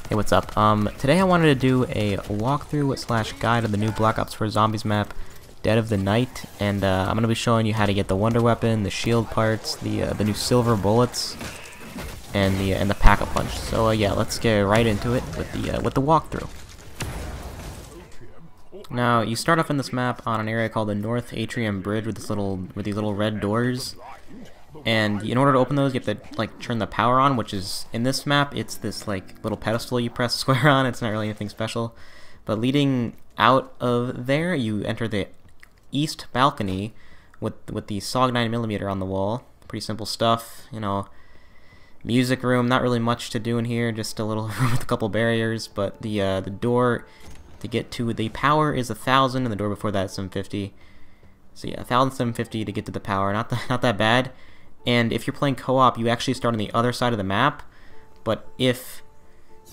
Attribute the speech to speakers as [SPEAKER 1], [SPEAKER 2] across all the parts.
[SPEAKER 1] Hey, what's up? Today I wanted to do a walkthrough slash guide of the new Black Ops 4 Zombies map, Dead of the Night, and I'm gonna be showing you how to get the Wonder Weapon, the shield parts, the new Silver Bullets, and the Pack-a-Punch. So yeah, let's get right into it with the walkthrough. Now you start off in this map on an area called the North Atrium Bridge with these little red doors. And in order to open those, you have to like turn the power on, which is in this map. It's this like little pedestal you press square on. It's not really anything special, but leading out of there, you enter the east balcony with the SOG 9mm on the wall. Pretty simple stuff, you know. Music room, not really much to do in here. Just a little room with a couple barriers. But the door to get to the power is 1,000, and the door before that is 750. So yeah, 1,750 to get to the power. Not that bad. And if you're playing co-op, you actually start on the other side of the map. But if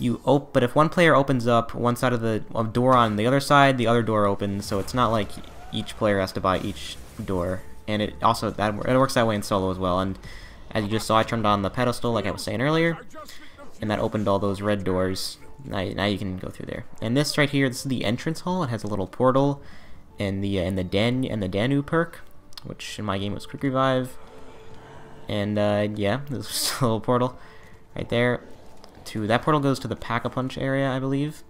[SPEAKER 1] one player opens up one side of the door on the other side, the other door opens. So it's not like each player has to buy each door. And it also it works that way in solo as well. And as you just saw, I turned on the pedestal like I was saying earlier, and that opened all those red doors. Now you can go through there. And this right here, this is the entrance hall. It has a little portal, and the Danu perk, which in my game was Quick Revive. And yeah, there's a little portal right there. That portal goes to the Pack-a-Punch area, I believe.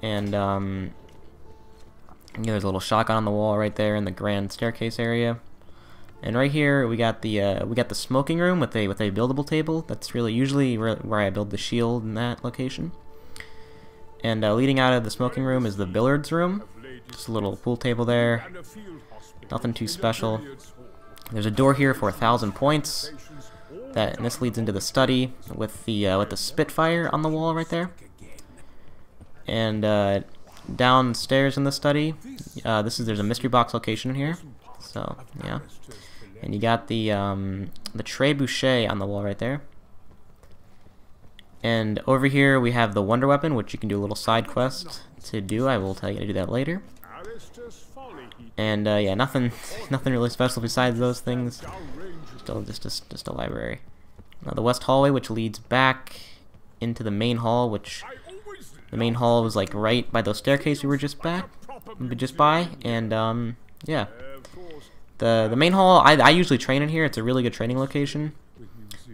[SPEAKER 1] And yeah, there's a little shotgun on the wall right there in the grand staircase area. And right here we got the smoking room with a buildable table. That's really usually where I build the shield in that location. And leading out of the smoking room is the billiards room. Just a little pool table there. Nothing too special. There's a door here for 1,000 points. And this leads into the study with the Spitfire on the wall right there. And downstairs in the study, there's a mystery box location in here. So yeah, and you got the trebuchet on the wall right there. And over here we have the Wonder Weapon, which you can do a little side quest to do. I will tell you to do that later. And yeah, nothing really special besides those things. Still just a library. Now the west hallway, which leads back into the main hall, which the main hall was like right by those staircases we were just by. And yeah, the main hall. I usually train in here. It's a really good training location.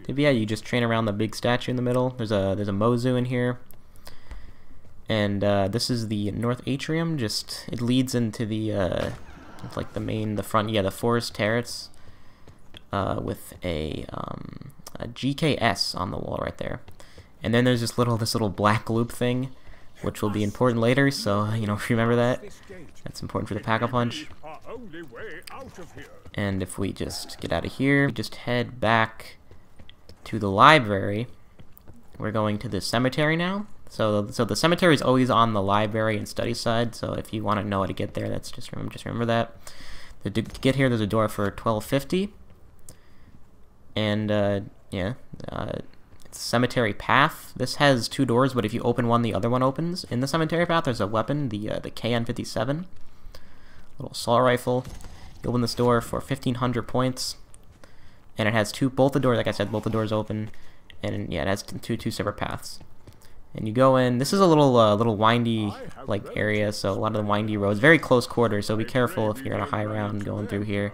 [SPEAKER 1] Yeah, you just train around the big statue in the middle. There's a Mozu in here. And this is the North Atrium. It leads into the like the forest terrace with a GKS on the wall right there. And then there's this little black loop thing, which will be important later. So you know, remember that. That's important for the Pack-a-Punch. And if we just get out of here, we just head back to the library. We're going to the cemetery now. So the cemetery is always on the library and study side. So if you want to know how to get there, that's just remember that. To get here, there's a door for 1250. And yeah, it's Cemetery Path. This has 2 doors, but if you open one, the other one opens. In the Cemetery Path, there's a weapon, the KN-57, little assault rifle. You open this door for 1,500 points, and it has both the doors. Like I said, both the doors open, and yeah, it has two separate paths. And you go in. This is a little windy like area, so a lot of the windy roads, very close quarters. So be careful if you're on a high ground going through here.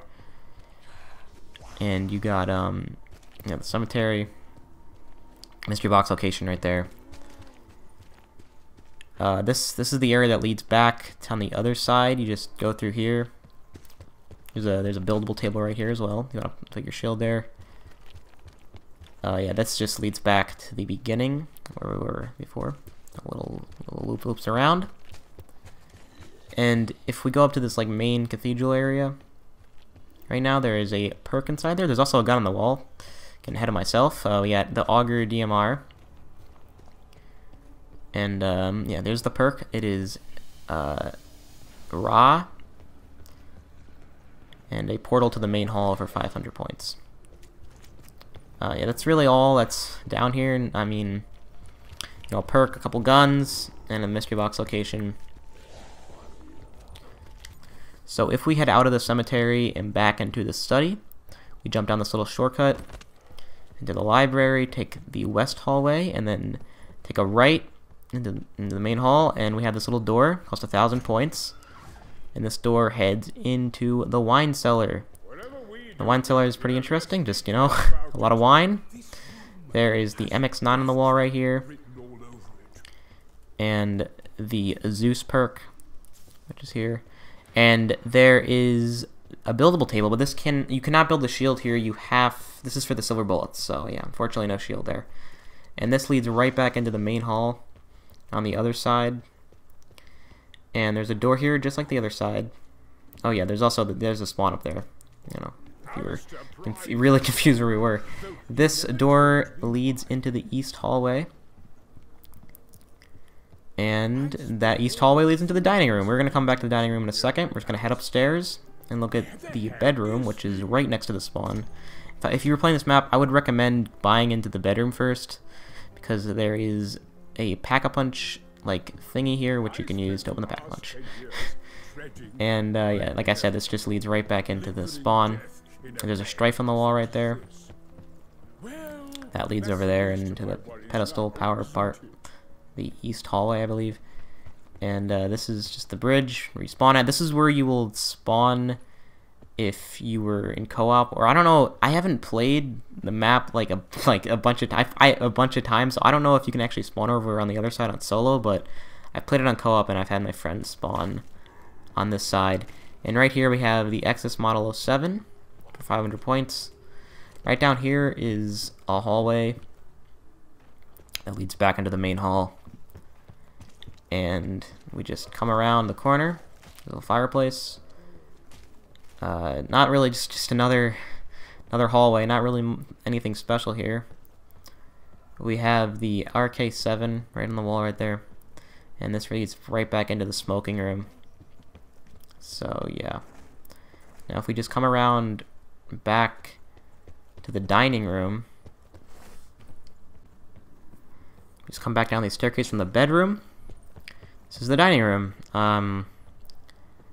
[SPEAKER 1] And you got yeah, the cemetery, mystery box location right there. This is the area that leads back on the other side. You just go through here. There's a buildable table right here as well. You want to put your shield there. Yeah, this just leads back to the beginning where we were before. A little loop loops around. And if we go up to this like main cathedral area, right now there is a perk inside there. There's also a gun on the wall. Getting ahead of myself. We got the Augur DMR. And yeah, there's the perk. It is Ra. And a portal to the main hall for 500 points. Yeah, that's really all that's down here. I mean, you know, a perk, a couple guns, and a mystery box location. So if we head out of the cemetery and back into the study, we jump down this little shortcut into the library, take the west hallway, and then take a right into the main hall, and we have this little door, costs 1,000 points. And this door heads into the wine cellar. The wine cellar is pretty interesting, just, you know, a lot of wine. There is the MX9 on the wall right here. And the Zeus perk, which is here. And there is a buildable table, but you cannot build the shield here. This is for the Silver Bullets, so yeah, unfortunately no shield there. And this leads right back into the main hall on the other side. And there's a door here just like the other side. Oh yeah, there's a spawn up there, you know, if you were really confused where we were. This door leads into the east hallway. And that east hallway leads into the dining room. We're going to come back to the dining room in a second. We're just going to head upstairs and look at the bedroom, which is right next to the spawn. If you were playing this map, I would recommend buying into the bedroom first, because there is a pack-a-punch like thingy here, which you can use to open the pack-a-punch. And yeah, like I said, this just leads right back into the spawn. And there's a strife on the wall right there. That leads over there and into the pedestal power part. The east hallway, I believe. And this is just the bridge where you spawn at. This is where you will spawn if you were in co-op, or I don't know. I haven't played the map like a bunch of times, so I don't know if you can actually spawn over on the other side on solo. But I played it on co-op, and I've had my friends spawn on this side. And right here we have the Exus Model 07 for 500 points. Right down here is a hallway that leads back into the main hall. And we just come around the corner, little fireplace. Not really, just another hallway. Not really anything special here. We have the RK7 right on the wall right there, and this leads right back into the smoking room. So yeah. Now if we just come around back to the dining room, just come back down the staircase from the bedroom. This is the dining room.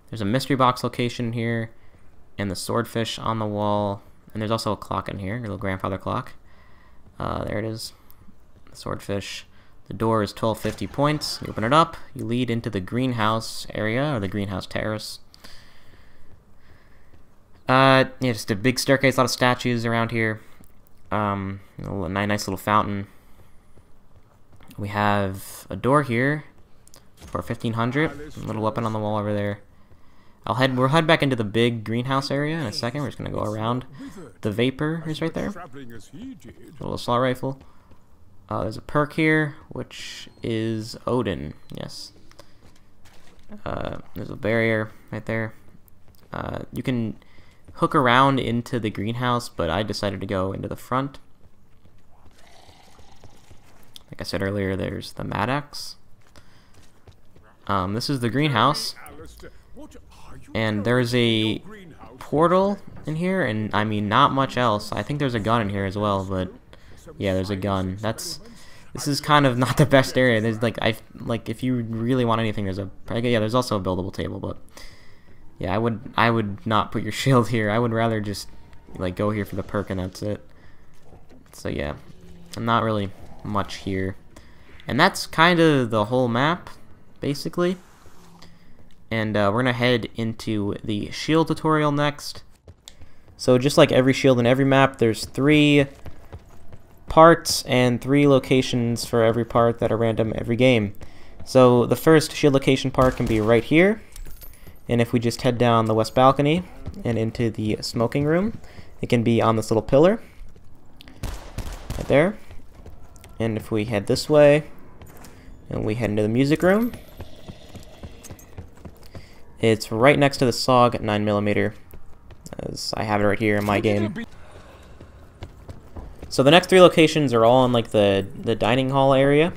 [SPEAKER 1] There's a mystery box location here, and the swordfish on the wall, and there's also a clock in here, a little grandfather clock. There it is, the swordfish. The door is 1250 points. You open it up, you lead into the greenhouse area, or the greenhouse terrace. Yeah, just a big staircase, a lot of statues around here. A nice little fountain. We have a door here for 1500. A little weapon on the wall over there. We'll head back into the big greenhouse area in a second. We're just gonna go around. The Vapor is right there. A little assault rifle. There's a perk here, which is Odin. Yes. There's a barrier right there. You can hook around into the greenhouse, but I decided to go into the front. Like I said earlier, there's the Mad Axe. This is the greenhouse, and there's a portal in here, and I mean not much else. I think there's a gun in here as well, but yeah, there's a gun. This is kind of not the best area. There's like if you really want anything, there's also a buildable table, but yeah, I would not put your shield here. I would rather just like go here for the perk and that's it. So yeah, I'm not really much here, and that's kind of the whole map basically. And we're gonna head into the shield tutorial next. So just like every shield in every map, there's 3 parts and 3 locations for every part that are random every game. So the first shield location part can be right here, and if we just head down the west balcony and into the smoking room, it can be on this little pillar right there. And if we head this way and we head into the music room, it's right next to the SOG 9mm, as I have it right here in my game. So the next 3 locations are all in like the dining hall area,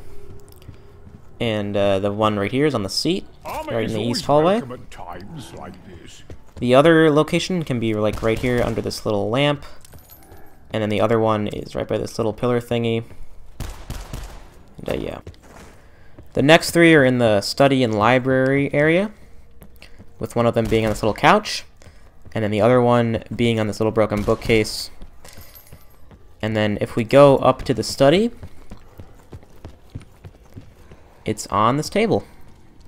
[SPEAKER 1] and the one right here is on the seat, right in the east hallway. The other location can be like right here under this little lamp, and then the other one is right by this little pillar thingy. And yeah. The next 3 are in the study and library area, with one of them being on this little couch, and then the other one being on this little broken bookcase. And then if we go up to the study, it's on this table.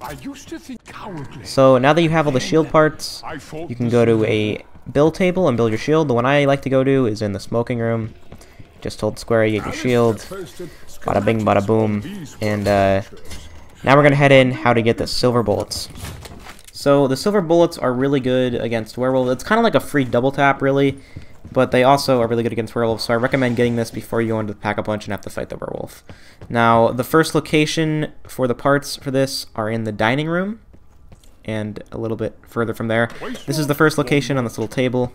[SPEAKER 2] I used to think cowardly.
[SPEAKER 1] So now that you have all the shield parts, you can go to a build table and build your shield. The one I like to go to is in the smoking room. Just hold square, you get your shield. Bada bing, bada boom. And now we're going to head in how to get the Silver Bullets. So the Silver Bullets are really good against werewolves. It's kind of like a free double tap, really. But they also are really good against werewolves, so I recommend getting this before you go into the Pack-a-Punch and have to fight the werewolf. Now, the first location for the parts for this are in the dining room, and a little bit further from there. This is the first location on this little table.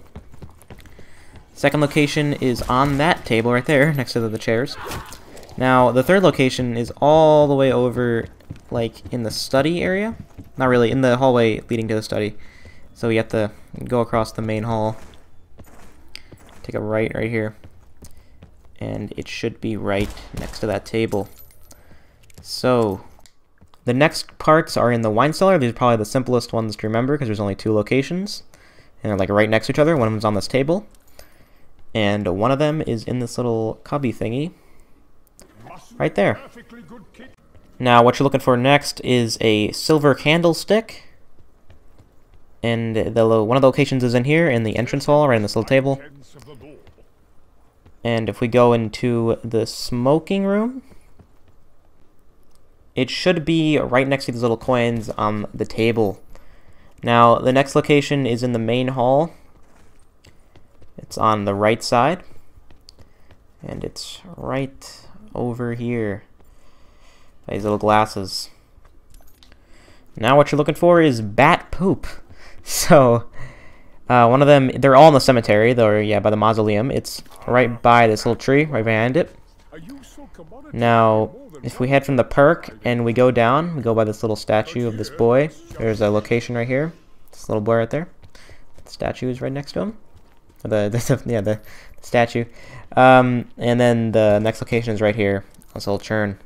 [SPEAKER 1] Second location is on that table right there, next to the chairs. Now, the third location is all the way over, like, in the study area. Not really, in the hallway leading to the study. So you have to go across the main hall. Take a right here, and it should be right next to that table. So, the next parts are in the wine cellar. These are probably the simplest ones to remember because there's only 2 locations, and they're like right next to each other. One of them's on this table, and one of them is in this little cubby thingy, right there. Now, what you're looking for next is a silver candlestick, and one of the locations is in here, in the entrance hall, right in this little table. And if we go into the smoking room, it should be right next to these little coins on the table. Now, the next location is in the main hall. It's on the right side. And it's right over here. These little glasses. Now what you're looking for is bat poop. So, one of them, they're all in the cemetery, though, yeah, by the mausoleum. It's right by this little tree, right behind it. Now, if we head from the perk and we go down, we go by this little statue of this boy. There's a location right here. This little boy right there. The statue is right next to him. The statue. And then the next location is right here. This little churn.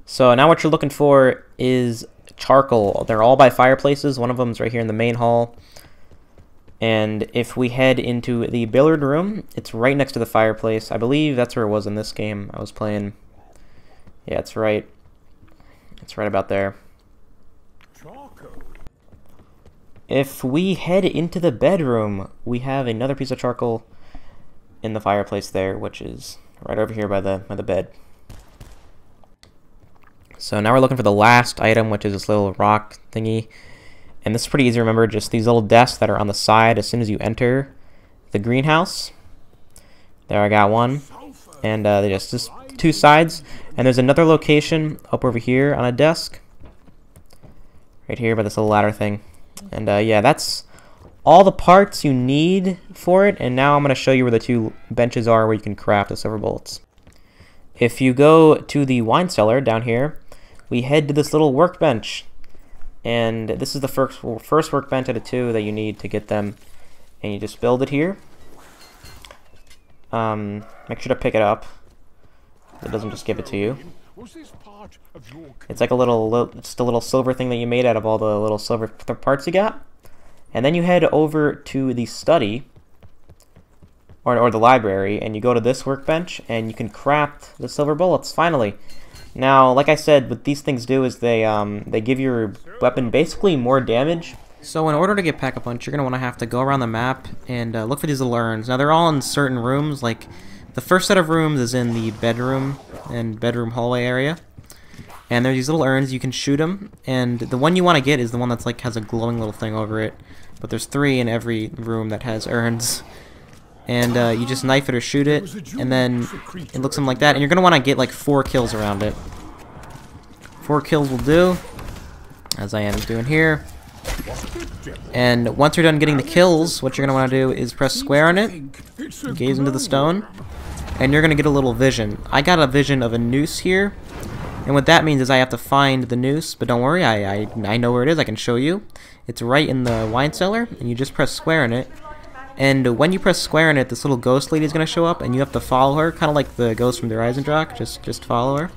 [SPEAKER 1] So now what you're looking for is charcoal. They're all by fireplaces. One of them is right here in the main hall. And if we head into the billiard room, it's right next to the fireplace. I believe that's where it was in this game I was playing. Yeah, it's right. It's right about there. If we head into the bedroom, we have another piece of charcoal in the fireplace there, which is right over here by the bed. So now we're looking for the last item, which is this little rock thingy. And this is pretty easy to remember, just these little desks that are on the side as soon as you enter the greenhouse. There, I got one. And they just 2 sides. And there's another location up over here on a desk. Right here by this little ladder thing. And yeah, that's all the parts you need for it. And now I'm going to show you where the 2 benches are where you can craft the Silver Bullets. If you go to the wine cellar down here, we head to this little workbench. And this is the first workbench out of 2 that you need to get them. And you just build it here. Make sure to pick it up. It doesn't just give it to you. It's like just a little silver thing that you made out of all the little silver parts you got. And then you head over to the study, or the library, and you go to this workbench, and you can craft the Silver Bullets, finally. Now, like I said, what these things do is they give your weapon basically more damage. So in order to get Pack-a-Punch, you're going to have to go around the map and look for these little urns. Now, they're all in certain rooms. Like, the first set of rooms is in the bedroom and bedroom hallway area. And there's these little urns, you can shoot them. And the one you want to get is the one that's like has a glowing little thing over it. But there's 3 in every room that has urns. And you just knife it or shoot it, and then it looks something like that. And you're going to want to get like 4 kills around it. 4 kills will do, as I am doing here. And once you're done getting the kills, what you're going to want to do is press square on it, gaze into the stone, and you're going to get a little vision. I got a vision of a noose here, and what that means is I have to find the noose, but don't worry, I know where it is, I can show you. It's right in the wine cellar, and you just press square on it. And when you press square on it, this little ghost lady is going to show up, and you have to follow her, kind of like the ghost from the Horizon Rock. Just follow her.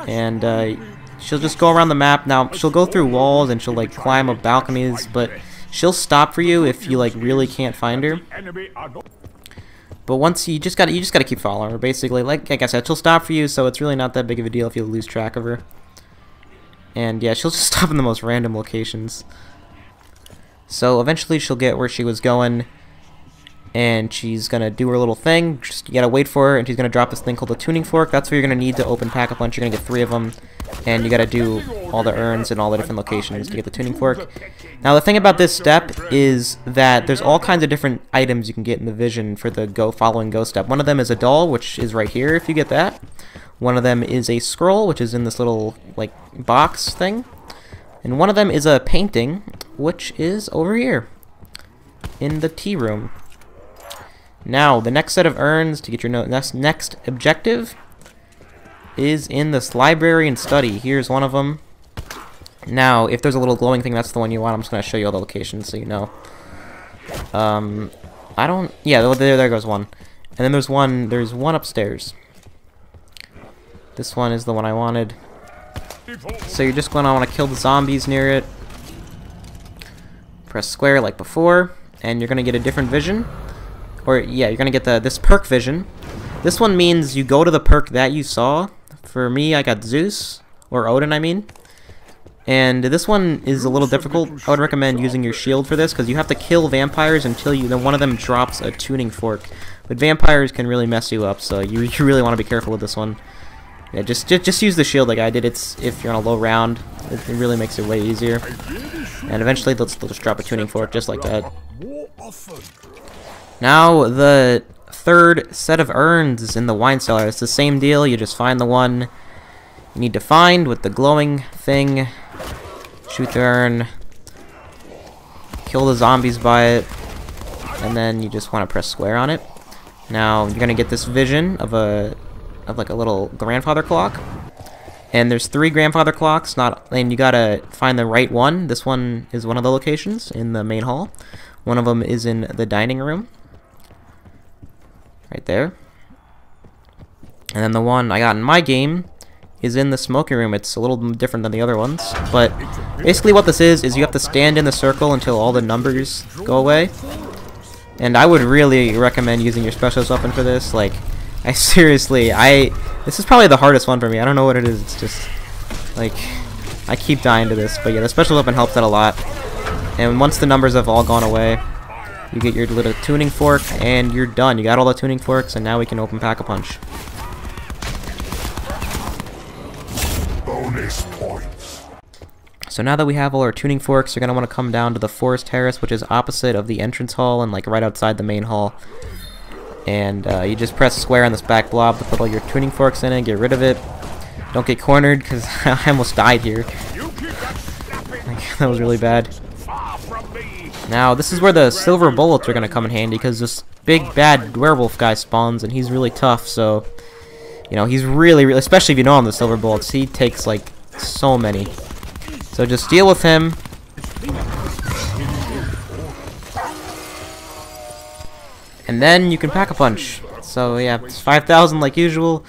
[SPEAKER 1] And she'll just go around the map. Now, she'll go through walls, and she'll like climb up balconies, but she'll stop for you if you like really can't find her. But once you just gotta keep following her. Basically, like I said, she'll stop for you, so it's really not that big of a deal if you lose track of her. And yeah, she'll just stop in the most random locations. So eventually she'll get where she was going, and she's gonna do her little thing. Just you gotta wait for her, and she's gonna drop this thing called the tuning fork. That's what you're gonna need to open Pack-a-Punch. You're gonna get 3 of them, and you gotta do all the urns and all the different locations to get the tuning fork. Now the thing about this step is that there's all kinds of different items you can get in the vision for the following go step. One of them is a doll, which is right here if you get that. One of them is a scroll, which is in this little like box thing. And one of them is a painting, which is over here in the tea room. Now, the next set of urns to get your next objective is in this library and study. Here's one of them. Now, if there's a little glowing thing, that's the one you want. I'm just going to show you all the locations so you know. Yeah, there goes one. And then there's one upstairs. This one is the one I wanted. So you're just going to want to kill the zombies near it. Press square like before, and you're going to get a different vision. Or, yeah, you're going to get this perk vision. This one means you go to the perk that you saw. For me, I got Zeus, or Odin, I mean. And this one is a little difficult. I would recommend using your shield for this, because you have to kill vampires until then one of them drops a tuning fork. But vampires can really mess you up, so you really want to be careful with this one. Yeah, just use the shield like I did. If you're on a low round, it really makes it way easier. And eventually they'll just drop a tuning fork just like that. Now the third set of urns is in the wine cellar. It's the same deal. You just find the one you need to find with the glowing thing. Shoot the urn. Kill the zombies by it. And then you just want to press square on it. Now you're gonna get this vision of like a little grandfather clock, and there's 3 grandfather clocks. And you gotta find the right one. This one is one of the locations in the main hall. One of them is in the dining room, right there. And then the one I got in my game is in the smoking room. It's a little different than the other ones, but basically what this is you have to stand in the circle until all the numbers go away. And I would really recommend using your specialist weapon for this. Like, this is probably the hardest one for me. I don't know what it is. It's just, like, I keep dying to this. But yeah, the special weapon helps out a lot. And once the numbers have all gone away, you get your little tuning fork, and you're done. You got all the tuning forks, and now we can open Pack-a-Punch.
[SPEAKER 2] Bonus points.
[SPEAKER 1] So now that we have all our tuning forks, you're going to want to come down to the forest terrace, which is opposite of the entrance hall and like right outside the main hall. And you just press square on this back blob to put all your tuning forks in it, get rid of it. Don't get cornered, because I almost died here. That was really bad. Now, this is where the Sliver Bullets are going to come in handy, because this big bad werewolf guy spawns, and he's really tough, so... You know, he's really, especially if you know him, the Sliver Bullets, he takes, like, so many. So just deal with him. And then you can Pack-a-Punch. So yeah, it's 5,000 like usual.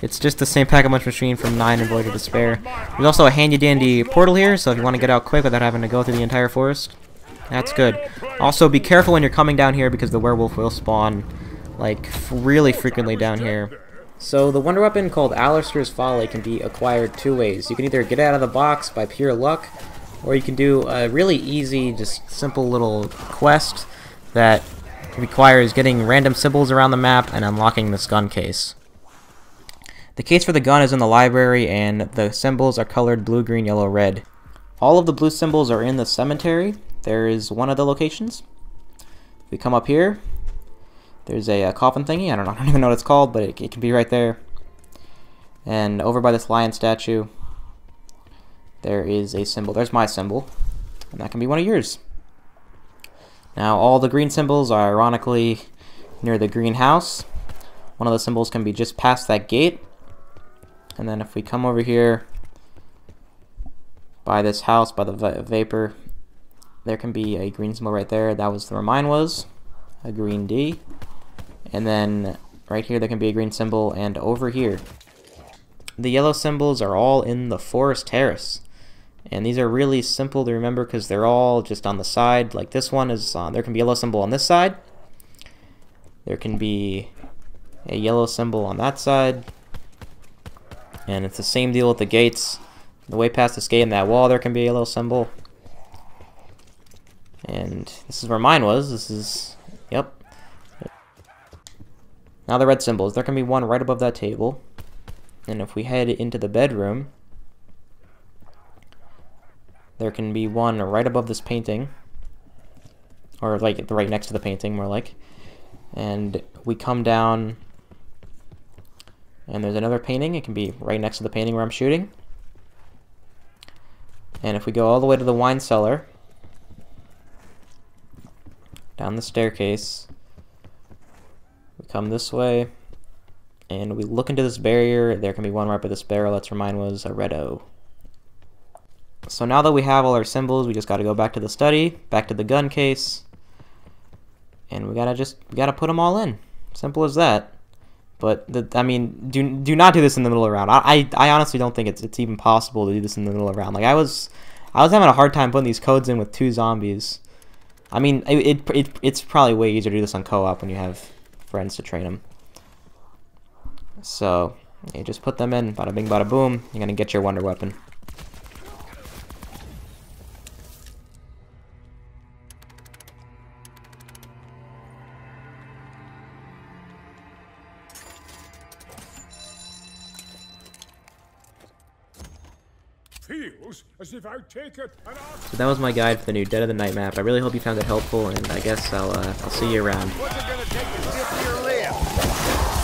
[SPEAKER 1] It's just the same Pack-a-Punch machine from 9 and Void of Despair. There's also a handy-dandy portal here, so if you want to get out quick without having to go through the entire forest, that's good. Also, be careful when you're coming down here, because the werewolf will spawn, like, really frequently down here. So the wonder weapon called Alistair's Folly can be acquired 2 ways. You can either get it out of the box by pure luck, or you can do a really easy, just simple little quest that requires getting random symbols around the map and unlocking this gun case. The case for the gun is in the library, and the symbols are colored blue, green, yellow, red. All of the blue symbols are in the cemetery. There is one of the locations. If we come up here, there's a coffin thingy. I don't even know what it's called, but it can be right there. And over by this lion statue, there is a symbol. There's my symbol, and that can be one of yours. Now, all the green symbols are ironically near the greenhouse. One of the symbols can be just past that gate. And then if we come over here by this house, by the vapor, there can be a green symbol right there. That was where mine was, a green D. And then right here there can be a green symbol, and over here. The yellow symbols are all in the forest terrace. And these are really simple to remember because they're all just on the side. Like this one is, there can be a yellow symbol on this side. there can be a yellow symbol on that side. And it's the same deal with the gates. The way past this gate and that wall, there can be a yellow symbol. And this is where mine was. This is, yep. Now the red symbols. There can be one right above that table. And if we head into the bedroom, there can be one right above this painting. Or like right next to the painting, more like. And we come down, and there's another painting. It can be right next to the painting where I'm shooting. And if we go all the way to the wine cellar, down the staircase, we come this way, and we look into this barrier. There can be one right by this barrel. That's where mine was, a red O. So now that we have all our symbols, we just gotta go back to the study, back to the gun case, and we gotta put them all in. Simple as that. But I mean, do not do this in the middle of the round. I honestly don't think it's even possible to do this in the middle of the round. Like I was having a hard time putting these codes in with 2 zombies. I mean, it's probably way easier to do this on co-op when you have friends to train them. So you just put them in, bada bing, bada boom. You're gonna get your wonder weapon.
[SPEAKER 2] Feels as if I'd taken an
[SPEAKER 1] So that was my guide for the new Dead of the Night map. I really hope you found it helpful, and I guess I'll see you around.
[SPEAKER 3] What's it gonna take to dip your lip?